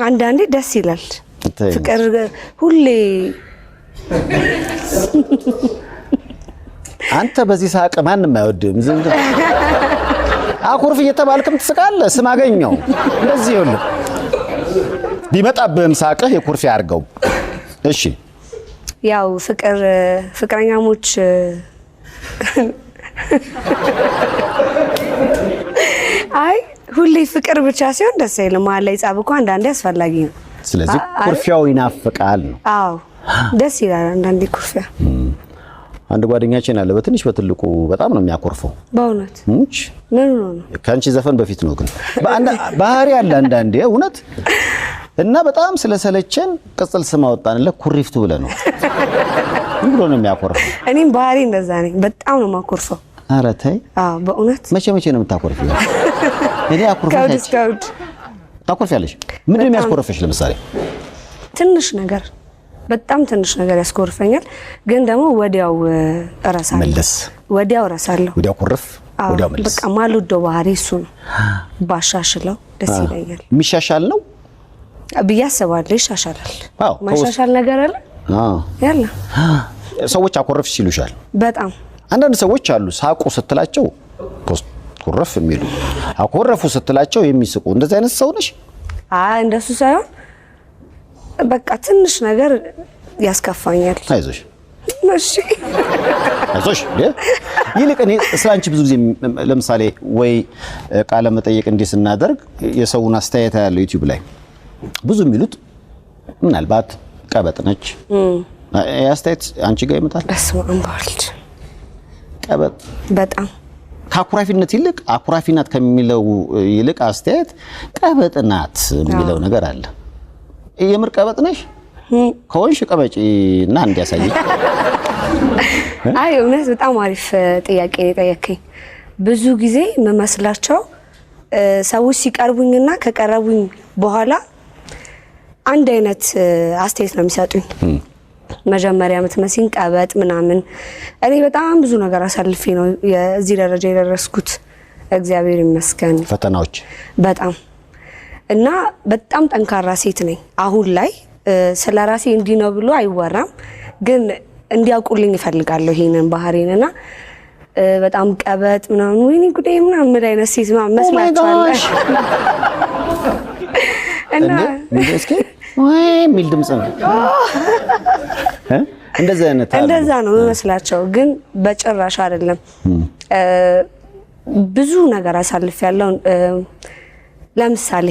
አንዳንዴ ደስ ይላል ፍቅር ሁሌ አንተ በዚህ ሳቅ ማንንም አይወድም ዝም አኩርፍ እየተባልክም ትስቃለህ ስም አገኘው እንደዚህ ይኸውልህ ቢመጣብህም ሳቅህ የኩርፊ አድርገው እሺ ያው ፍቅረኛሞች አይ ሁሌ ፍቅር ብቻ ሲሆን ደስ አይልም ማለት ላይ ጻብ እኮ አንዳንዴ አስፈላጊ ነው ስለዚህ ኩርፊያው ይናፍቃል ነው አዎ ደስ ይላል አንዳንዴ ኩርፊያ አንድ ጓደኛችን አለ በትንሽ በትልቁ በጣም ነው የሚያኮርፈው በእውነት ምን ነው ካንቺ ዘፈን በፊት ነው ግን ባህሪ አለ አንዳንዴ እውነት እና በጣም ስለሰለቸን ቅጽል ስም አወጣንለ ኩሪፍቱ ብለ ነው ብሎ ነው የሚያኮርፈው እኔም ባህሪ እንደዛ ነኝ በጣም ነው ማኮርፈው ኧረ ተይ አዎ በእውነት መቼ ነው የምታኮርፈው እኔ አኮርፈሽ ታኮርፊያለሽ ምን የሚያስኮርፈሽ ለምሳሌ ትንሽ ነገር በጣም ትንሽ ነገር ያስኮርፈኛል ግን ደግሞ ወዲያው እረሳለሁ መልስ ወዲያው እረሳለሁ ወዲያው ኩርፍ ወዲያው መልስ በቃ ማልወደው ባህሪ እሱ ነው ባሻሽለው ደስ ይለኛል የሚሻሻል ነው ቢያስባል ይሻሻላል ማሻሻል ነገር አለ ያለ ሰዎች አኮርፍሽ ይሉሻል በጣም አንዳንድ ሰዎች አሉ ሳቁ ስትላቸው ኩርፍ የሚሉ አኮረፉ ስትላቸው የሚስቁ እንደዚህ አይነት ሰው ነሽ እንደሱ ሳይሆን በቃ ትንሽ ነገር ያስከፋኛል አይዞሽ እሺ አይዞሽ ይልቅ እኔ ስላንቺ ብዙ ጊዜ ለምሳሌ ወይ ቃለ መጠየቅ እንዲስናደርግ የሰውን አስተያየት ያለው ዩቲዩብ ላይ ብዙ የሚሉት ምናልባት ቀበጥ ነች አስተያየት አንቺ ጋር ይመጣል በስማምባልድ ቀበጥ በጣም ካኩራፊነት ይልቅ አኩራፊናት ከሚለው ይልቅ አስተያየት ቀበጥናት የሚለው ነገር አለ የምር ቀበጥ ነሽ ከሆንሽ ቀበጪና እንዲያሳየኝ አይ እውነት በጣም አሪፍ ጥያቄ ጠየቀኝ ብዙ ጊዜ መመስላቸው ሰዎች ሲቀርቡኝና ከቀረቡኝ በኋላ አንድ አይነት አስተያየት ነው የሚሰጡኝ መጀመሪያ ምትመስኝ ቀበጥ ምናምን እኔ በጣም ብዙ ነገር አሳልፌ ነው የዚህ ደረጃ የደረስኩት እግዚአብሔር ይመስገን ፈተናዎች በጣም እና በጣም ጠንካራ ሴት ነኝ አሁን ላይ ስለራሴ እንዲ ነው ብሎ አይወራም ግን እንዲያውቁልኝ እፈልጋለሁ ይሄንን ባህሪንና በጣም ቀበጥ ምናምን ወይኔ ጉዴ ምናምን ምን አይነት ሴት መስላችኋለሽ እና እስኪ ወይ ሚል ድምጽ ነው እንደዛ ነው መስላቸው ግን በጭራሽ አይደለም ብዙ ነገር አሳልፍ ያለው ለምሳሌ